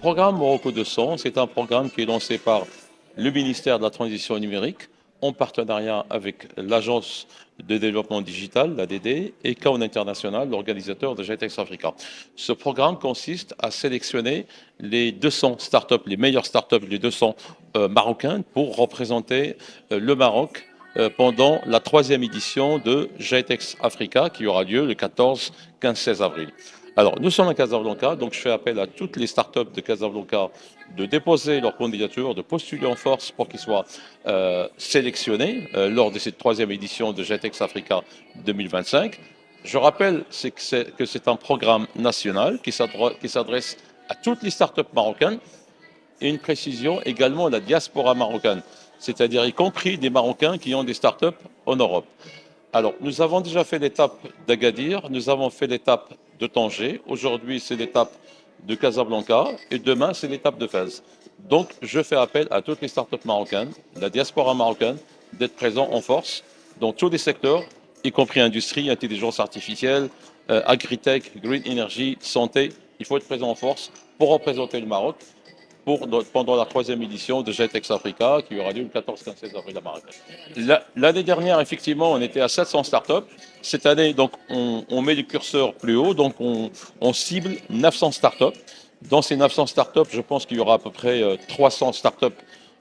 programme Morocco 200, c'est un programme qui est lancé par le ministère de la Transition numérique en partenariat avec l'Agence de développement digital, l'ADD, et Kaon International, l'organisateur de GTEx Africa. Ce programme consiste à sélectionner les 200 startups, les meilleures startups, les 200 marocains pour représenter le Maroc pendant la 3e édition de GTEx Africa qui aura lieu le 14, 15, 16 avril. Alors, nous sommes à Casablanca, donc je fais appel à toutes les startups de Casablanca de déposer leur candidature, de postuler en force pour qu'ils soient sélectionnés lors de cette 3e édition de GTEx Africa 2025. Je rappelle que c'est un programme national qui s'adresse à toutes les startups marocaines et une précision également à la diaspora marocaine, c'est-à-dire y compris des Marocains qui ont des startups en Europe. Alors, nous avons déjà fait l'étape d'Agadir, nous avons fait l'étape de Tanger, aujourd'hui c'est l'étape de Casablanca et demain c'est l'étape de Fès. Donc, je fais appel à toutes les startups marocaines, la diaspora marocaine, d'être présents en force dans tous les secteurs, y compris industrie, intelligence artificielle, agritech, green energy, santé. Il faut être présent en force pour représenter le Maroc pendant la 3e édition de GTEx Africa qui aura lieu le 14, 15, 16 avril à Marrakech. L'année dernière, effectivement, on était à 700 startups. Cette année, donc, on met le curseur plus haut, donc on cible 900 startups. Dans ces 900 startups, je pense qu'il y aura à peu près 300 startups,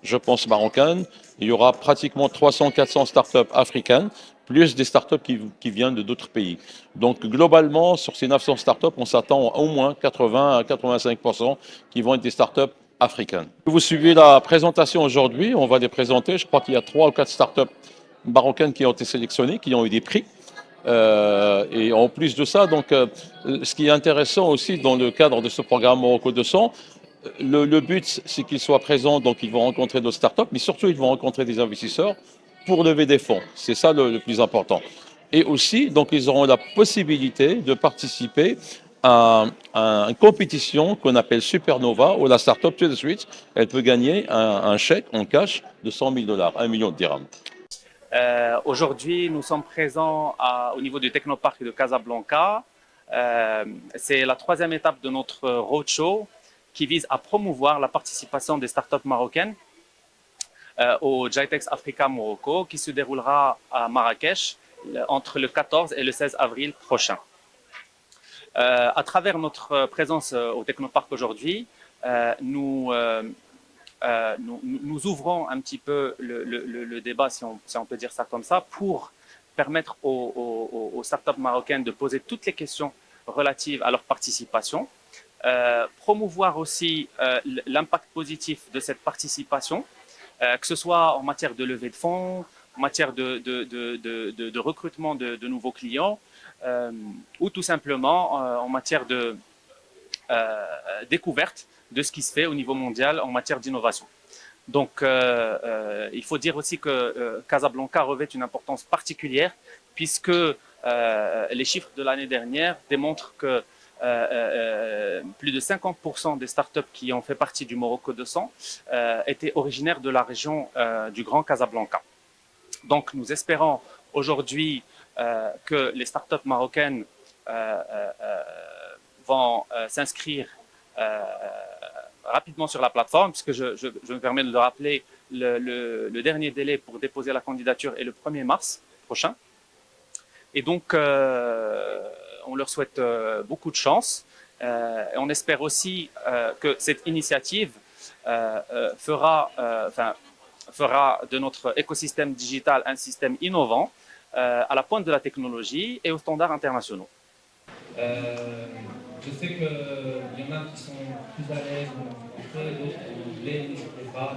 je pense, marocaines. Il y aura pratiquement 300, 400 startups africaines, plus des startups qui viennent de d'autres pays. Donc, globalement, sur ces 900 startups, on s'attend à au moins 80 à 85% qui vont être des startups africaines. Vous suivez la présentation aujourd'hui, on va les présenter. Je crois qu'il y a 3 ou 4 startups marocaines qui ont été sélectionnées, qui ont eu des prix. Et en plus de ça, donc, ce qui est intéressant aussi dans le cadre de ce programme Morocco 200, le but, c'est qu'ils soient présents, donc ils vont rencontrer d'autres startups, mais surtout, ils vont rencontrer des investisseurs pour lever des fonds. C'est ça le plus important. Et aussi, donc, ils auront la possibilité de participer à une compétition qu'on appelle Supernova, où la startup, tout de suite, elle peut gagner un chèque en cash de 100 000 dollars, 1 million de dirhams. Aujourd'hui, nous sommes présents au niveau du Technoparc de Casablanca. C'est la 3e étape de notre roadshow qui vise à promouvoir la participation des startups marocaines au GITEX Africa Morocco qui se déroulera à Marrakech entre le 14 et le 16 avril prochain. À travers notre présence au Technoparc aujourd'hui, nous ouvrons un petit peu le débat, si on peut dire ça comme ça, pour permettre aux startups marocaines de poser toutes les questions relatives à leur participation, promouvoir aussi l'impact positif de cette participation, que ce soit en matière de levée de fonds, en matière de recrutement de nouveaux clients, ou tout simplement en matière de découverte de ce qui se fait au niveau mondial en matière d'innovation. Donc, il faut dire aussi que Casablanca revêt une importance particulière puisque les chiffres de l'année dernière démontrent que plus de 50% des startups qui ont fait partie du Morocco 200 étaient originaires de la région du Grand Casablanca. Donc, nous espérons aujourd'hui que les startups marocaines vont s'inscrire rapidement sur la plateforme, puisque je me permets de le rappeler, le dernier délai pour déposer la candidature est le 1er mars prochain. Et donc, on leur souhaite beaucoup de chance. Et on espère aussi que cette initiative fera de notre écosystème digital un système innovant, à la pointe de la technologie et aux standards internationaux. Je sais qu'il y en a qui sont plus à l'aise en anglais, d'autres en anglais, je ne sais pas.